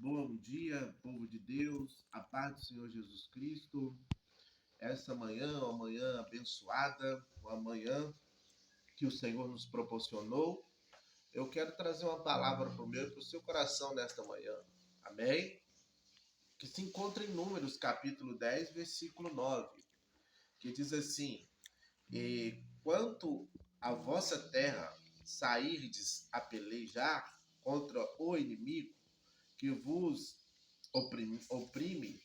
Bom dia, povo de Deus, a paz do Senhor Jesus Cristo. Essa manhã, uma manhã abençoada, uma manhã que o Senhor nos proporcionou. Eu quero trazer uma palavra para o meu e para o seu coração nesta manhã. Amém? Que se encontra em Números, capítulo 10, versículo 9, que diz assim: E quanto a vossa terra sairdes a pelejar contra o inimigo que vos oprime,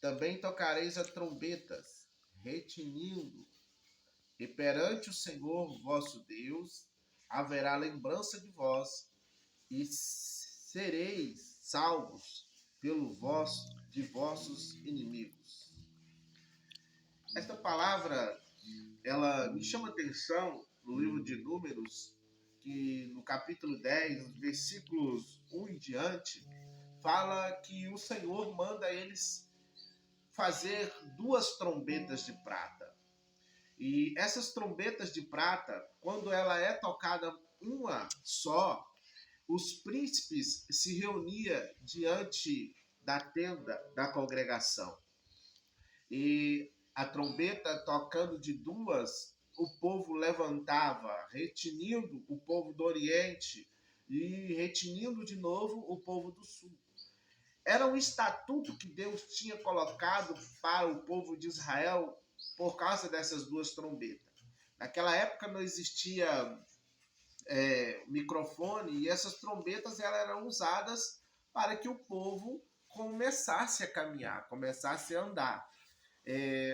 também tocareis as trombetas, retinindo, e perante o Senhor vosso Deus haverá lembrança de vós, e sereis salvos de vossos inimigos. Esta palavra, ela me chama a atenção no livro de Números, que no capítulo 10, versículos 1 em diante, fala que o Senhor manda eles fazer 2 trombetas de prata. E essas trombetas de prata, quando ela é tocada uma só, os príncipes se reuniam diante da tenda da congregação. E a trombeta tocando de 2, o povo levantava, retinindo o povo do Oriente e retinindo de novo o povo do Sul. Era um estatuto que Deus tinha colocado para o povo de Israel por causa dessas 2 trombetas. Naquela época não existia microfone, e essas trombetas elas eram usadas para que o povo começasse a caminhar, começasse a andar.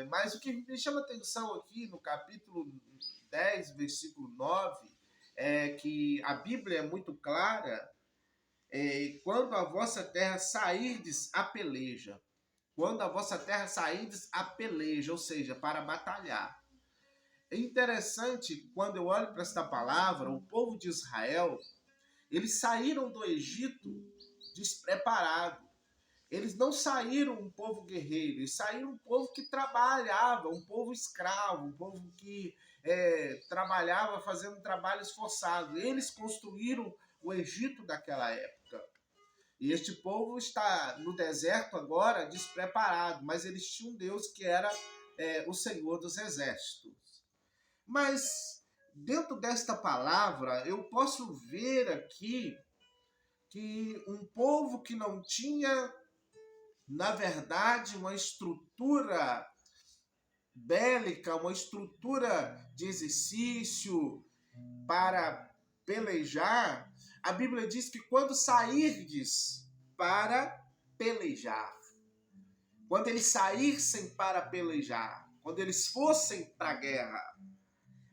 Mas o que me chama a atenção aqui no capítulo 10, versículo 9, é que a Bíblia é muito clara. Quando a vossa terra sairdes a peleja. Quando a vossa terra sairdes a peleja, ou seja, para batalhar. É interessante, quando eu olho para esta palavra, o povo de Israel, eles saíram do Egito despreparado. Eles não saíram um povo guerreiro, eles saíram um povo que trabalhava, um povo escravo, um povo que trabalhava fazendo trabalhos forçados. Eles construíram o Egito daquela época. E este povo está no deserto agora despreparado, mas eles tinham um Deus que era o Senhor dos Exércitos. Mas dentro desta palavra eu posso ver aqui que um povo que não tinha, na verdade, uma estrutura bélica, uma estrutura de exercício para pelejar, a Bíblia diz que quando sairdes para pelejar, quando eles saíssem para pelejar, quando eles fossem para a guerra,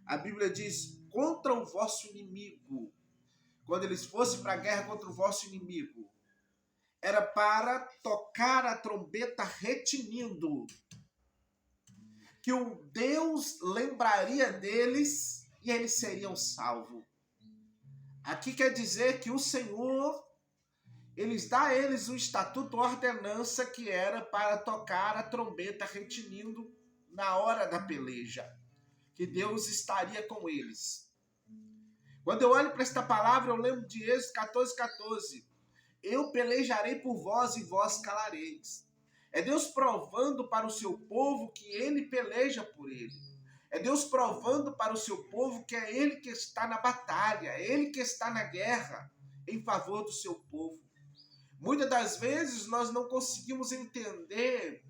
a Bíblia diz contra o vosso inimigo, quando eles fossem para a guerra contra o vosso inimigo, era para tocar a trombeta retinindo, que o Deus lembraria deles e eles seriam salvos. Aqui quer dizer que o Senhor, dá a eles um estatuto, uma ordenança que era para tocar a trombeta retinindo na hora da peleja, que Deus estaria com eles. Quando eu olho para esta palavra, eu lembro de Êxodo 14:14. Eu pelejarei por vós e vós calareis. É Deus provando para o seu povo que ele peleja por ele. É Deus provando para o seu povo que é ele que está na batalha, é ele que está na guerra em favor do seu povo. Muitas das vezes nós não conseguimos entender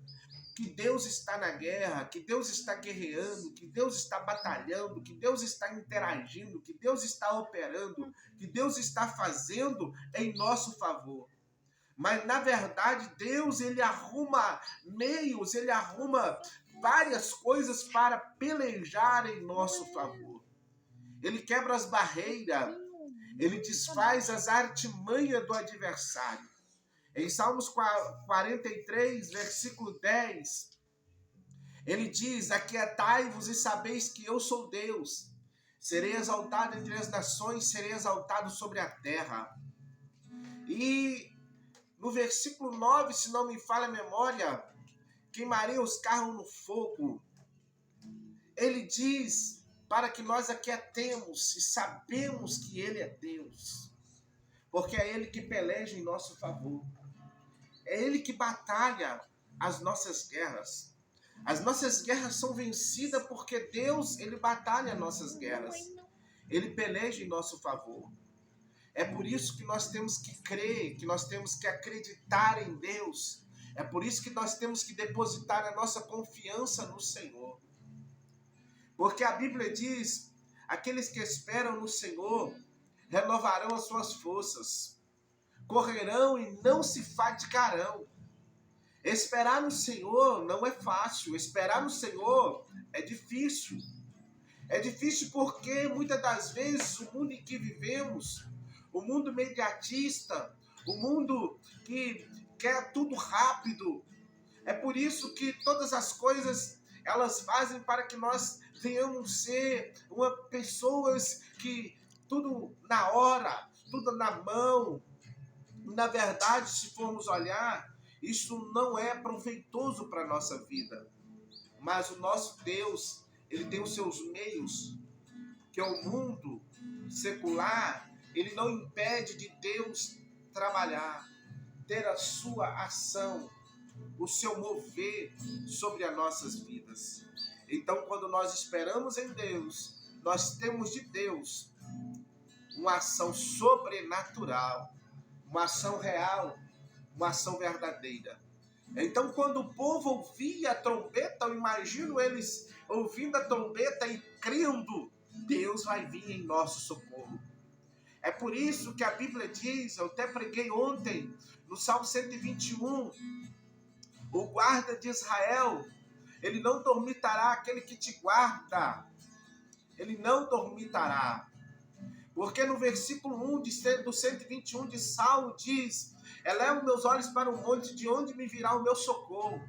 que Deus está na guerra, que Deus está guerreando, que Deus está batalhando, que Deus está interagindo, que Deus está operando, que Deus está fazendo em nosso favor. Mas, na verdade, Deus, ele arruma meios, ele arruma várias coisas para pelejar em nosso favor. Ele quebra as barreiras, ele desfaz as artimanhas do adversário. Em Salmos 43, versículo 10, ele diz: aquietai-vos e sabeis que eu sou Deus. Serei exaltado entre as nações, serei exaltado sobre a terra. E no versículo 9, se não me falha a memória, queimarei os carros no fogo. Ele diz para que nós aquietemos e sabemos que ele é Deus, porque é ele que peleja em nosso favor. É Ele que batalha as nossas guerras. As nossas guerras são vencidas porque Deus, Ele batalha as nossas guerras. Ele peleja em nosso favor. É por isso que nós temos que crer, que nós temos que acreditar em Deus. É por isso que nós temos que depositar a nossa confiança no Senhor. Porque a Bíblia diz, aqueles que esperam no Senhor renovarão as suas forças, correrão e não se fatigarão. Esperar no Senhor não é fácil, esperar no Senhor é difícil. É difícil porque muitas das vezes o mundo em que vivemos, o mundo imediatista, o mundo que quer tudo rápido, é por isso que todas as coisas elas fazem para que nós venhamos ser pessoas que tudo na hora, tudo na mão. Na verdade, se formos olhar, isso não é proveitoso para a nossa vida. Mas o nosso Deus, Ele tem os seus meios, que é o mundo secular, ele não impede de Deus trabalhar, ter a sua ação, o seu mover sobre as nossas vidas. Então, quando nós esperamos em Deus, nós temos de Deus uma ação sobrenatural, uma ação real, uma ação verdadeira. Então, quando o povo ouvia a trombeta, eu imagino eles ouvindo a trombeta e crendo, Deus vai vir em nosso socorro. É por isso que a Bíblia diz, eu até preguei ontem, no Salmo 121, o guarda de Israel, ele não dormitará, aquele que te guarda, ele não dormitará. Porque no versículo 1 do 121 de Salmo diz, eleva meus olhos para o monte, de onde me virá o meu socorro.